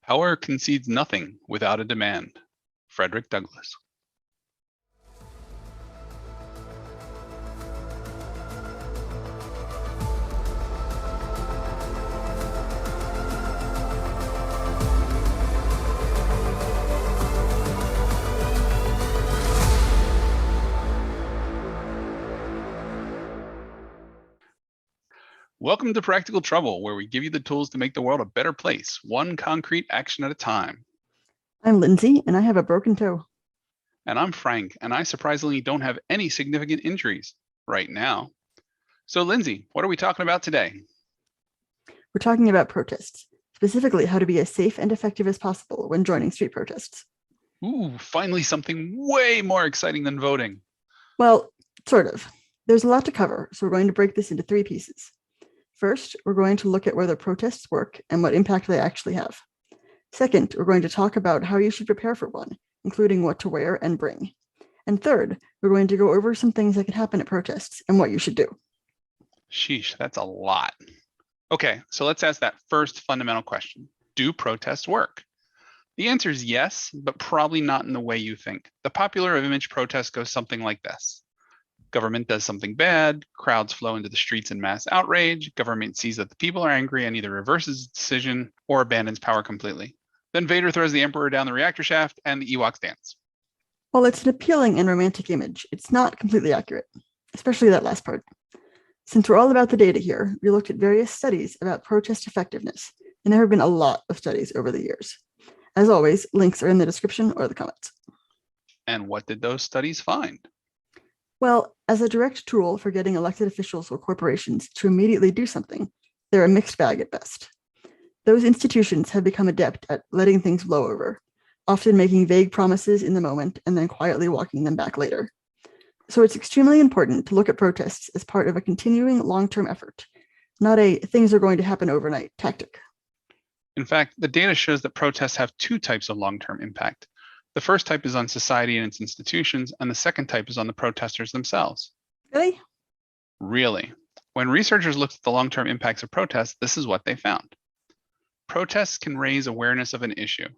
Power concedes nothing without a demand. Frederick Douglass. Welcome to Practical Trouble, where we give you the tools to make the world a better place, one concrete action at a time. I'm Lindsay, and I have a broken toe. And I'm Frank, and I surprisingly don't have any significant injuries right now. So, Lindsay, what are we talking about today? We're talking about protests, specifically how to be as safe and effective as possible when joining street protests. Ooh, finally something way more exciting than voting. Well, sort of. There's a lot to cover, so we're going to break this into 3 pieces. First, we're going to look at whether protests work and what impact they actually have. Second, we're going to talk about how you should prepare for one, including what to wear and bring. And third, we're going to go over some things that can happen at protests and what you should do. Sheesh, that's a lot. Okay, so let's ask that first fundamental question. Do protests work? The answer is yes, but probably not in the way you think. The popular image protest goes something like this. Government does something bad, crowds flow into the streets in mass outrage, government sees that the people are angry and either reverses its decision or abandons power completely. Then Vader throws the Emperor down the reactor shaft and the Ewoks dance. While it's an appealing and romantic image, it's not completely accurate, especially that last part. Since we're all about the data here, we looked at various studies about protest effectiveness, and there have been a lot of studies over the years. As always, links are in the description or the comments. And what did those studies find? Well, as a direct tool for getting elected officials or corporations to immediately do something, they're a mixed bag at best. Those institutions have become adept at letting things blow over, often making vague promises in the moment and then quietly walking them back later. So it's extremely important to look at protests as part of a continuing long-term effort, not a things are going to happen overnight tactic. In fact, the data shows that protests have 2 types of long-term impact. The first type is on society and its institutions, and the second type is on the protesters themselves. Really? Really. When researchers looked at the long-term impacts of protests, this is what they found. Protests can raise awareness of an issue.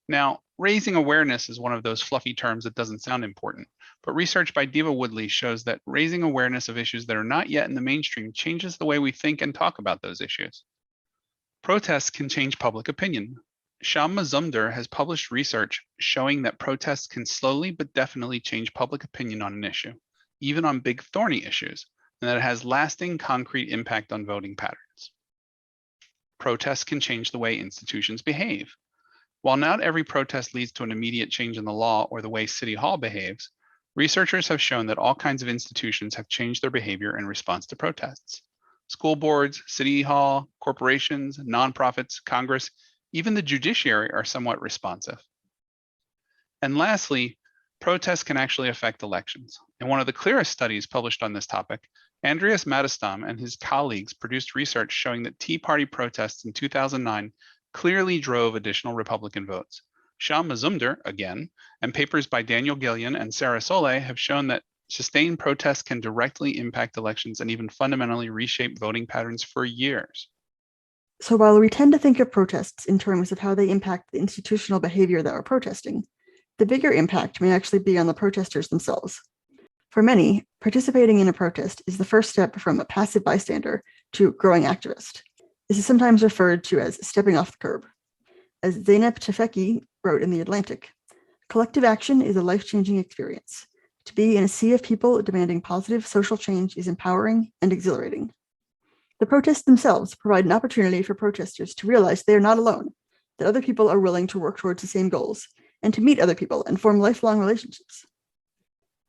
Now, raising awareness is one of those fluffy terms that doesn't sound important, but research by Deva shows that raising awareness of issues that are not yet in the mainstream changes the way we think and talk about those issues. Protests can change public opinion. Sham Mazumdar has published research showing that protests can slowly but definitely change public opinion on an issue, even on big thorny issues, and that it has lasting concrete impact on voting patterns. Protests can change the way institutions behave. While not every protest leads to an immediate change in the law or the way City Hall behaves, researchers have shown that all kinds of institutions have changed their behavior in response to protests. School boards, City Hall, corporations, nonprofits, Congress, even the judiciary are somewhat responsive. And lastly, protests can actually affect elections. In one of the clearest studies published on this topic, Andreas Mattistam and his colleagues produced research showing that Tea Party protests in 2009 clearly drove additional Republican votes. Sham Mazumdar, again, and papers by Daniel Gillian and Sarah Soleil have shown that sustained protests can directly impact elections and even fundamentally reshape voting patterns for years. So while we tend to think of protests in terms of how they impact the institutional behavior that we're protesting, the bigger impact may actually be on the protesters themselves. For many, participating in a protest is the first step from a passive bystander to growing activist. This is sometimes referred to as stepping off the curb. As Zeynep Tefeki wrote in The Atlantic, collective action is a life-changing experience. To be in a sea of people demanding positive social change is empowering and exhilarating. The protests themselves provide an opportunity for protesters to realize they are not alone, that other people are willing to work towards the same goals, and to meet other people and form lifelong relationships.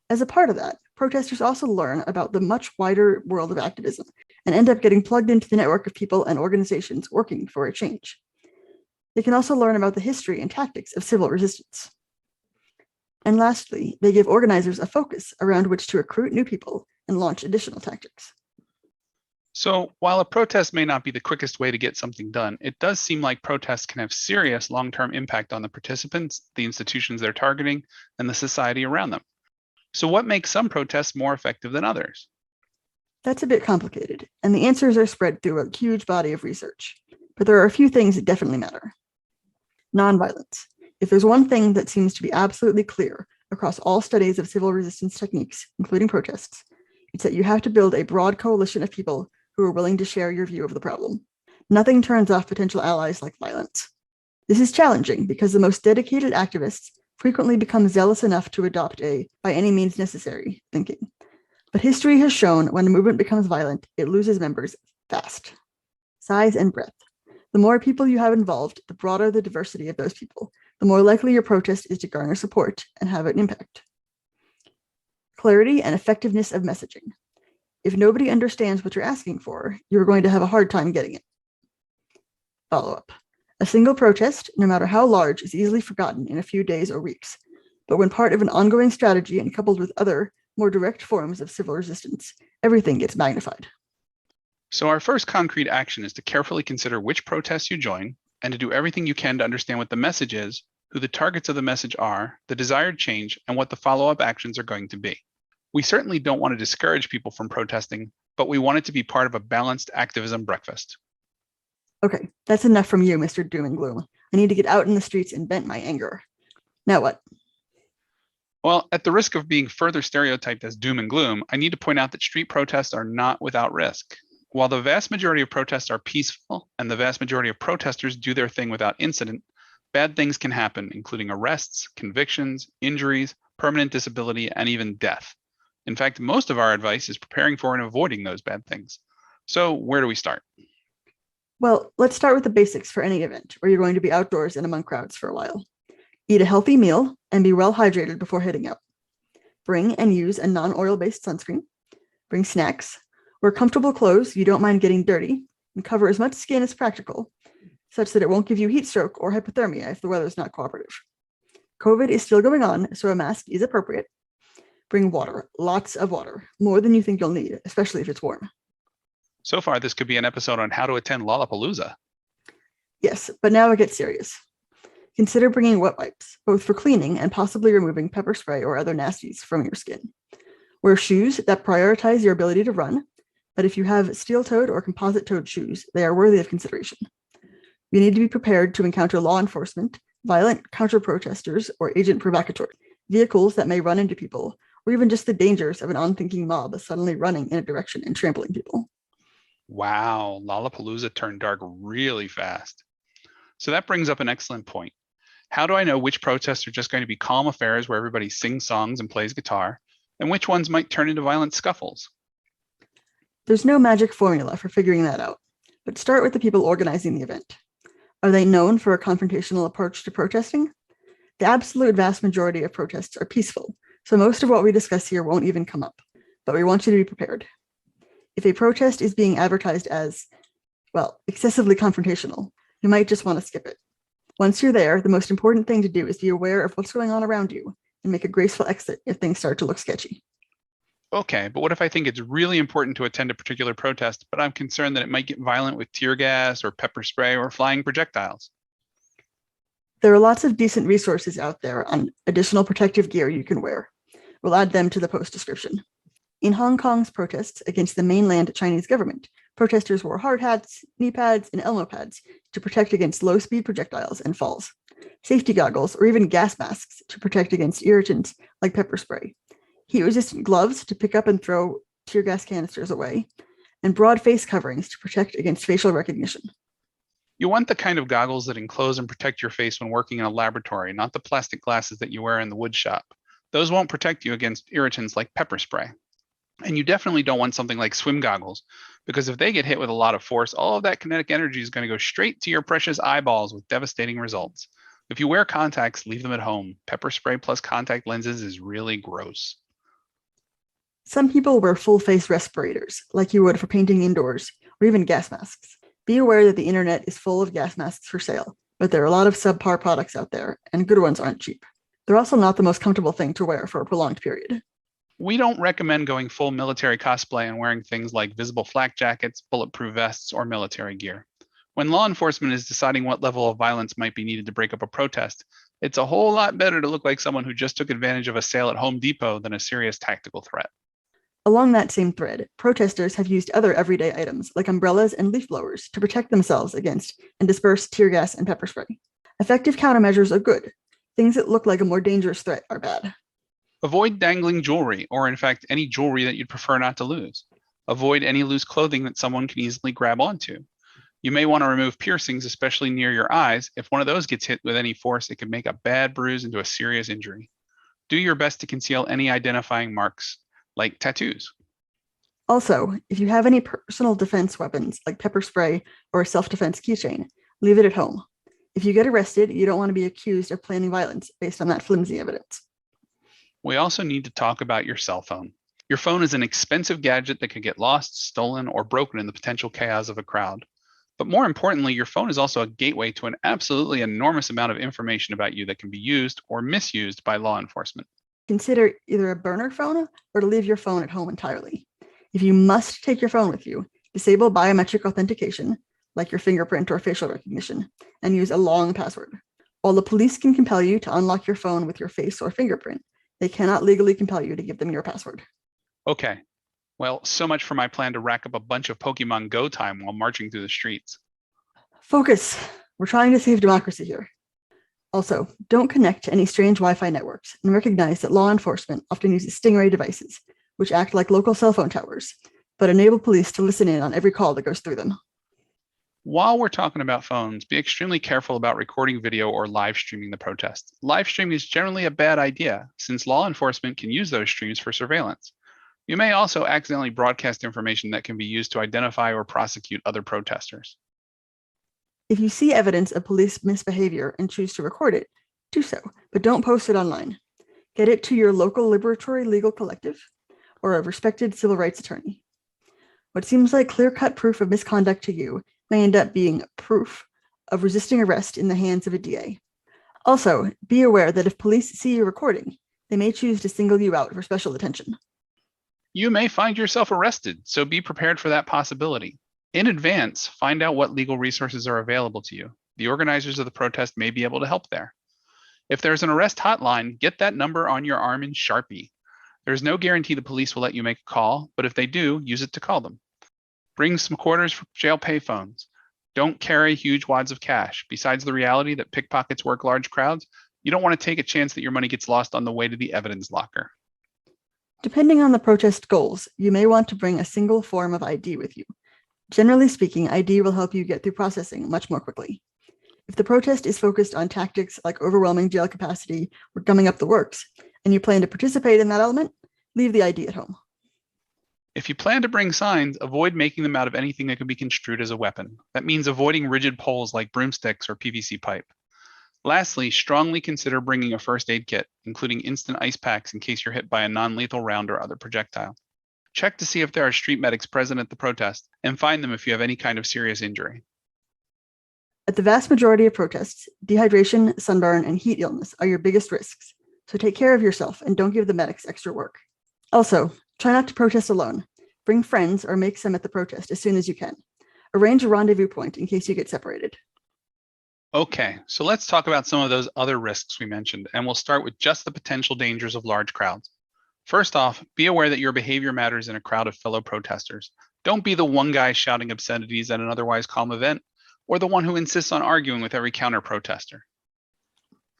As a part of that, protesters also learn about the much wider world of activism and end up getting plugged into the network of people and organizations working for a change. They can also learn about the history and tactics of civil resistance. And lastly, they give organizers a focus around which to recruit new people and launch additional tactics. So while a protest may not be the quickest way to get something done, it does seem like protests can have serious long-term impact on the participants, the institutions they're targeting, and the society around them. So what makes some protests more effective than others? That's a bit complicated, and the answers are spread through a huge body of research. But there are a few things that definitely matter. Nonviolence. If there's one thing that seems to be absolutely clear across all studies of civil resistance techniques, including protests, it's that you have to build a broad coalition of people who are willing to share your view of the problem. Nothing turns off potential allies like violence. This is challenging because the most dedicated activists frequently become zealous enough to adopt a by any means necessary thinking. But history has shown when a movement becomes violent, it loses members fast. Size and breadth. The more people you have involved, the broader the diversity of those people, the more likely your protest is to garner support and have an impact. Clarity and effectiveness of messaging. If nobody understands what you're asking for, you're going to have a hard time getting it. Follow-up. A single protest, no matter how large, is easily forgotten in a few days or weeks. But when part of an ongoing strategy and coupled with other, more direct forms of civil resistance, everything gets magnified. So our first concrete action is to carefully consider which protests you join and to do everything you can to understand what the message is, who the targets of the message are, the desired change, and what the follow-up actions are going to be. We certainly don't want to discourage people from protesting, but we want it to be part of a balanced activism breakfast. Okay, that's enough from you, Mr. Doom and Gloom. I need to get out in the streets and vent my anger. Now what? Well, at the risk of being further stereotyped as doom and gloom, I need to point out that street protests are not without risk. While the vast majority of protests are peaceful and the vast majority of protesters do their thing without incident, bad things can happen, including arrests, convictions, injuries, permanent disability, and even death. In fact, most of our advice is preparing for and avoiding those bad things. So where do we start? Well, let's start with the basics for any event where you're going to be outdoors and among crowds for a while. Eat a healthy meal and be well hydrated before heading out. Bring and use a non-oil-based sunscreen. Bring snacks. Wear comfortable clothes you don't mind getting dirty, and cover as much skin as practical, such that it won't give you heat stroke or hypothermia if the weather's not cooperative. COVID is still going on, so a mask is appropriate. Bring water, lots of water, more than you think you'll need, especially if it's warm. So far, this could be an episode on how to attend Lollapalooza. Yes, but now it gets serious. Consider bringing wet wipes, both for cleaning and possibly removing pepper spray or other nasties from your skin. Wear shoes that prioritize your ability to run, but if you have steel-toed or composite-toed shoes, they are worthy of consideration. You need to be prepared to encounter law enforcement, violent counter-protesters, or agent provocateurs, vehicles that may run into people, or even just the dangers of an unthinking mob suddenly running in a direction and trampling people. Wow, Lollapalooza turned dark really fast. So that brings up an excellent point. How do I know which protests are just going to be calm affairs where everybody sings songs and plays guitar, and which ones might turn into violent scuffles? There's no magic formula for figuring that out, but start with the people organizing the event. Are they known for a confrontational approach to protesting? The absolute vast majority of protests are peaceful, so most of what we discuss here won't even come up, but we want you to be prepared. If a protest is being advertised as, well, excessively confrontational, you might just want to skip it. Once you're there, the most important thing to do is be aware of what's going on around you and make a graceful exit if things start to look sketchy. Okay, but what if I think it's really important to attend a particular protest, but I'm concerned that it might get violent with tear gas or pepper spray or flying projectiles? There are lots of decent resources out there on additional protective gear you can wear. We'll add them to the post description. In Hong Kong's protests against the mainland Chinese government, protesters wore hard hats, knee pads, and elbow pads to protect against low-speed projectiles and falls, safety goggles, or even gas masks to protect against irritants like pepper spray, heat-resistant gloves to pick up and throw tear gas canisters away, and broad face coverings to protect against facial recognition. You want the kind of goggles that enclose and protect your face when working in a laboratory, not the plastic glasses that you wear in the wood shop. Those won't protect you against irritants like pepper spray. And you definitely don't want something like swim goggles, because if they get hit with a lot of force, all of that kinetic energy is going to go straight to your precious eyeballs with devastating results. If you wear contacts, leave them at home. Pepper spray plus contact lenses is really gross. Some people wear full-face respirators, like you would for painting indoors, or even gas masks. Be aware that the internet is full of gas masks for sale, but there are a lot of subpar products out there, and good ones aren't cheap. They're also not the most comfortable thing to wear for a prolonged period. We don't recommend going full military cosplay and wearing things like visible flak jackets, bulletproof vests, or military gear. When law enforcement is deciding what level of violence might be needed to break up a protest, it's a whole lot better to look like someone who just took advantage of a sale at Home Depot than a serious tactical threat. Along that same thread, protesters have used other everyday items like umbrellas and leaf blowers to protect themselves against and disperse tear gas and pepper spray. Effective countermeasures are good. Things that look like a more dangerous threat are bad. Avoid dangling jewelry, or in fact, any jewelry that you'd prefer not to lose. Avoid any loose clothing that someone can easily grab onto. You may want to remove piercings, especially near your eyes. If one of those gets hit with any force, it could make a bad bruise into a serious injury. Do your best to conceal any identifying marks, like tattoos. Also, if you have any personal defense weapons like pepper spray or a self-defense keychain, leave it at home. If you get arrested, you don't want to be accused of planning violence based on that flimsy evidence. We also need to talk about your cell phone. Your phone is an expensive gadget that could get lost, stolen, or broken in the potential chaos of a crowd. But more importantly, your phone is also a gateway to an absolutely enormous amount of information about you that can be used or misused by law enforcement. Consider either a burner phone or to leave your phone at home entirely. If you must take your phone with you, disable biometric authentication, like your fingerprint or facial recognition, and use a long password. While the police can compel you to unlock your phone with your face or fingerprint, they cannot legally compel you to give them your password. Okay, well, so much for my plan to rack up a bunch of Pokemon Go time while marching through the streets. Focus. We're trying to save democracy here. Also, don't connect to any strange Wi-Fi networks and recognize that law enforcement often uses Stingray devices, which act like local cell phone towers, but enable police to listen in on every call that goes through them. While we're talking about phones, be extremely careful about recording video or live streaming the protest. Live streaming is generally a bad idea, since law enforcement can use those streams for surveillance. You may also accidentally broadcast information that can be used to identify or prosecute other protesters. If you see evidence of police misbehavior and choose to record it, do so, but don't post it online. Get it to your local liberatory legal collective or a respected civil rights attorney. What seems like clear-cut proof of misconduct to you may end up being proof of resisting arrest in the hands of a DA. Also, be aware that if police see you recording, they may choose to single you out for special attention. You may find yourself arrested, so be prepared for that possibility. In advance, find out what legal resources are available to you. The organizers of the protest may be able to help there. If there's an arrest hotline, get that number on your arm in Sharpie. There's no guarantee the police will let you make a call, but if they do, use it to call them. Bring some quarters for jail payphones. Don't carry huge wads of cash. Besides the reality that pickpockets work large crowds, you don't want to take a chance that your money gets lost on the way to the evidence locker. Depending on the protest goals, you may want to bring a single form of ID with you. Generally speaking, ID will help you get through processing much more quickly. If the protest is focused on tactics like overwhelming jail capacity or gumming up the works, and you plan to participate in that element, leave the ID at home. If you plan to bring signs, avoid making them out of anything that could be construed as a weapon. That means avoiding rigid poles like broomsticks or PVC pipe. Lastly, strongly consider bringing a first aid kit, including instant ice packs in case you're hit by a non-lethal round or other projectile. Check to see if there are street medics present at the protest, and find them if you have any kind of serious injury. At the vast majority of protests, dehydration, sunburn, and heat illness are your biggest risks, so take care of yourself and don't give the medics extra work. Also, try not to protest alone. Bring friends or make some at the protest as soon as you can. Arrange a rendezvous point in case you get separated. Okay, so let's talk about some of those other risks we mentioned, and we'll start with just the potential dangers of large crowds. First off, be aware that your behavior matters in a crowd of fellow protesters. Don't be the one guy shouting obscenities at an otherwise calm event, or the one who insists on arguing with every counter-protester.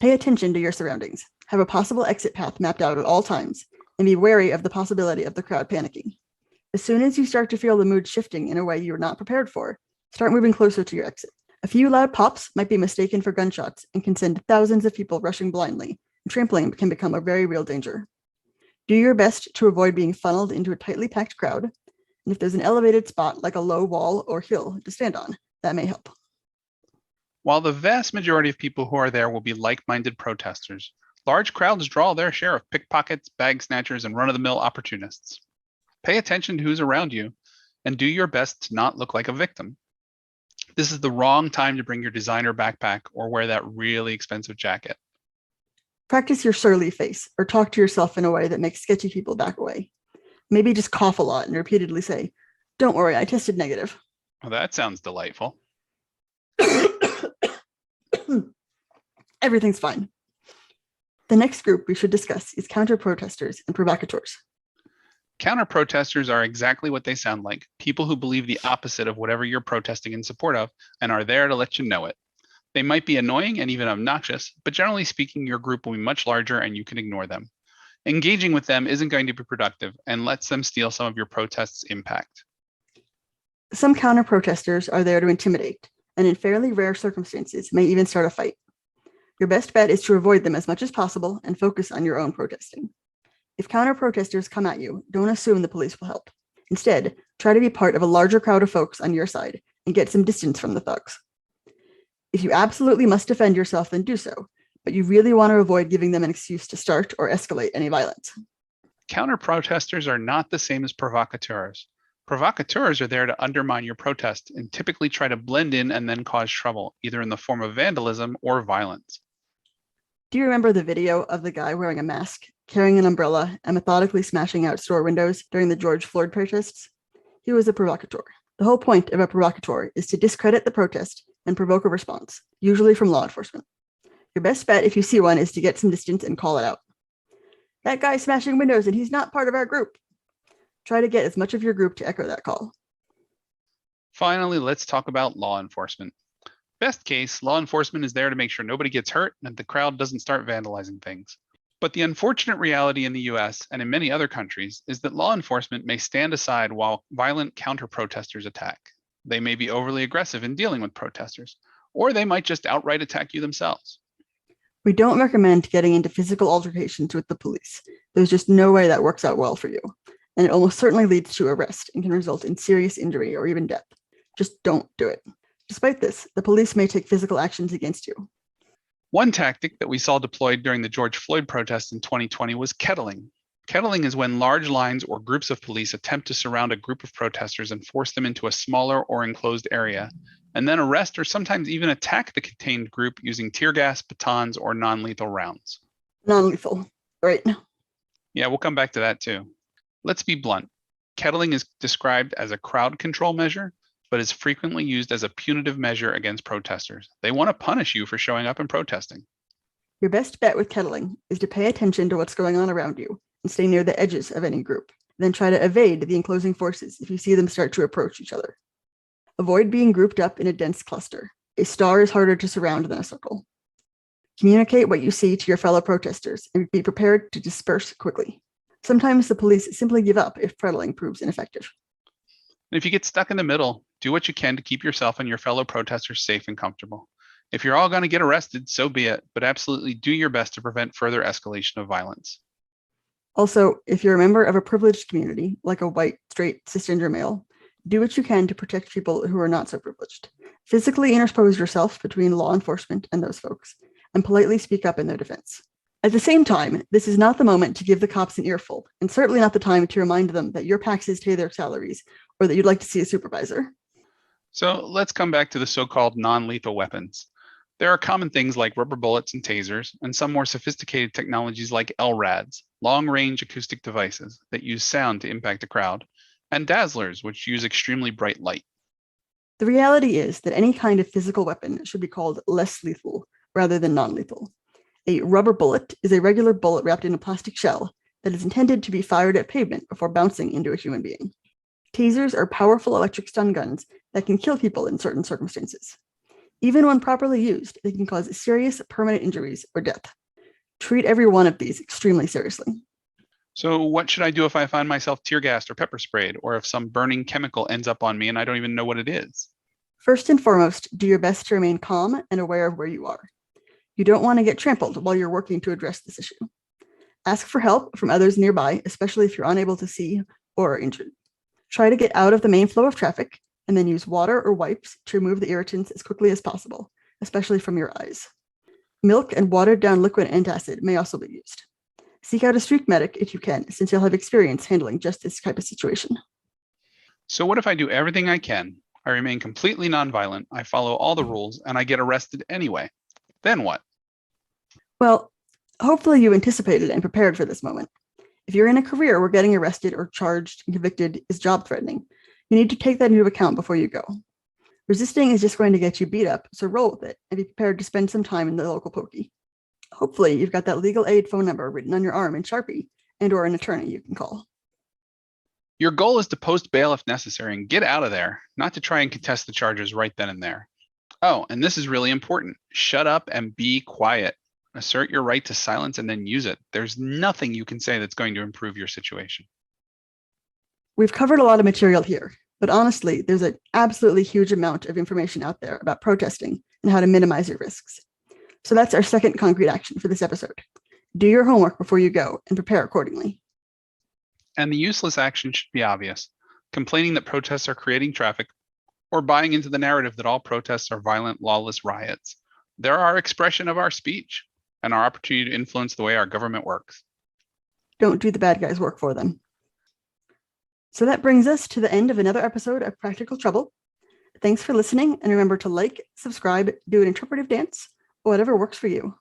Pay attention to your surroundings. Have a possible exit path mapped out at all times, and be wary of the possibility of the crowd panicking. As soon as you start to feel the mood shifting in a way you're not prepared for, start moving closer to your exit. A few loud pops might be mistaken for gunshots and can send thousands of people rushing blindly, and trampling can become a very real danger. Do your best to avoid being funneled into a tightly packed crowd, and if there's an elevated spot like a low wall or hill to stand on, that may help. While the vast majority of people who are there will be like-minded protesters, large crowds draw their share of pickpockets, bag snatchers, and run-of-the-mill opportunists. Pay attention to who's around you, and do your best to not look like a victim. This is the wrong time to bring your designer backpack or wear that really expensive jacket. Practice your surly face or talk to yourself in a way that makes sketchy people back away. Maybe just cough a lot and repeatedly say, "Don't worry, I tested negative." Well, that sounds delightful. Everything's fine. The next group we should discuss is counter-protesters and provocateurs. Counter-protesters are exactly what they sound like, people who believe the opposite of whatever you're protesting in support of and are there to let you know it. They might be annoying and even obnoxious, but generally speaking, your group will be much larger and you can ignore them. Engaging with them isn't going to be productive and lets them steal some of your protest's impact. Some counter-protesters are there to intimidate, and in fairly rare circumstances may even start a fight. Your best bet is to avoid them as much as possible and focus on your own protesting. If counter-protesters come at you, don't assume the police will help. Instead, try to be part of a larger crowd of folks on your side and get some distance from the thugs. If you absolutely must defend yourself, then do so, but you really want to avoid giving them an excuse to start or escalate any violence. Counter-protesters are not the same as provocateurs. Provocateurs are there to undermine your protest and typically try to blend in and then cause trouble, either in the form of vandalism or violence. Do you remember the video of the guy wearing a mask, carrying an umbrella, and methodically smashing out store windows during the George Floyd protests? He was a provocateur. The whole point of a provocateur is to discredit the protest and provoke a response, usually from law enforcement. Your best bet if you see one is to get some distance and call it out. That guy's smashing windows and he's not part of our group. Try to get as much of your group to echo that call. Finally, let's talk about law enforcement. Best case, law enforcement is there to make sure nobody gets hurt and that the crowd doesn't start vandalizing things. But the unfortunate reality in the US and in many other countries is that law enforcement may stand aside while violent counter-protesters attack. They may be overly aggressive in dealing with protesters, or they might just outright attack you themselves. We don't recommend getting into physical altercations with the police. There's just no way that works out well for you, and it almost certainly leads to arrest and can result in serious injury or even death. Just don't do it. Despite this, the police may take physical actions against you. One tactic that we saw deployed during the George Floyd protests in 2020 was kettling. Kettling is when large lines or groups of police attempt to surround a group of protesters and force them into a smaller or enclosed area, and then arrest or sometimes even attack the contained group using tear gas, batons, or non-lethal rounds. Non-lethal, right? Yeah, we'll come back to that too. Let's be blunt. Kettling is described as a crowd control measure, but is frequently used as a punitive measure against protesters. They want to punish you for showing up and protesting. Your best bet with kettling is to pay attention to what's going on around you and stay near the edges of any group. Then try to evade the enclosing forces if you see them start to approach each other. Avoid being grouped up in a dense cluster. A star is harder to surround than a circle. Communicate what you see to your fellow protesters and be prepared to disperse quickly. Sometimes the police simply give up if kettling proves ineffective. And if you get stuck in the middle, do what you can to keep yourself and your fellow protesters safe and comfortable. If you're all going to get arrested, so be it, but absolutely do your best to prevent further escalation of violence. Also, if you're a member of a privileged community, like a white, straight, cisgender male, do what you can to protect people who are not so privileged. Physically interpose yourself between law enforcement and those folks, and politely speak up in their defense. At the same time, this is not the moment to give the cops an earful, and certainly not the time to remind them that your taxes pay their salaries, or that you'd like to see a supervisor. So let's come back to the so-called non-lethal weapons. There are common things like rubber bullets and tasers, and some more sophisticated technologies like LRADs, long-range acoustic devices that use sound to impact a crowd, and dazzlers, which use extremely bright light. The reality is that any kind of physical weapon should be called less lethal rather than non-lethal. A rubber bullet is a regular bullet wrapped in a plastic shell that is intended to be fired at pavement before bouncing into a human being. Tasers are powerful electric stun guns that can kill people in certain circumstances. Even when properly used, they can cause serious permanent injuries or death. Treat every one of these extremely seriously. So what should I do if I find myself tear gassed or pepper sprayed, or if some burning chemical ends up on me and I don't even know what it is? First and foremost, do your best to remain calm and aware of where you are. You don't want to get trampled while you're working to address this issue. Ask for help from others nearby, especially if you're unable to see or are injured. Try to get out of the main flow of traffic and then use water or wipes to remove the irritants as quickly as possible, especially from your eyes. Milk and watered down liquid antacid may also be used. Seek out a street medic if you can, since you'll have experience handling just this type of situation. So what if I do everything I can? I remain completely nonviolent, I follow all the rules, and I get arrested anyway. Then what? Well, hopefully you anticipated and prepared for this moment. If you're in a career where getting arrested or charged and convicted is job threatening, you need to take that into account before you go. Resisting is just going to get you beat up, so roll with it and be prepared to spend some time in the local pokey. Hopefully you've got that legal aid phone number written on your arm in Sharpie and/or an attorney you can call. Your goal is to post bail if necessary and get out of there, not to try and contest the charges right then and there. Oh, and this is really important. Shut up and be quiet. Assert your right to silence and then use it. There's nothing you can say that's going to improve your situation. We've covered a lot of material here, but honestly, there's an absolutely huge amount of information out there about protesting and how to minimize your risks. So that's our second concrete action for this episode. Do your homework before you go and prepare accordingly. And the useless action should be obvious. Complaining that protests are creating traffic or buying into the narrative that all protests are violent, lawless riots. They're our expression of our speech and our opportunity to influence the way our government works. Don't do the bad guys' work for them. So that brings us to the end of another episode of Practical Trouble. Thanks for listening, and remember to like, subscribe, do an interpretive dance, or whatever works for you.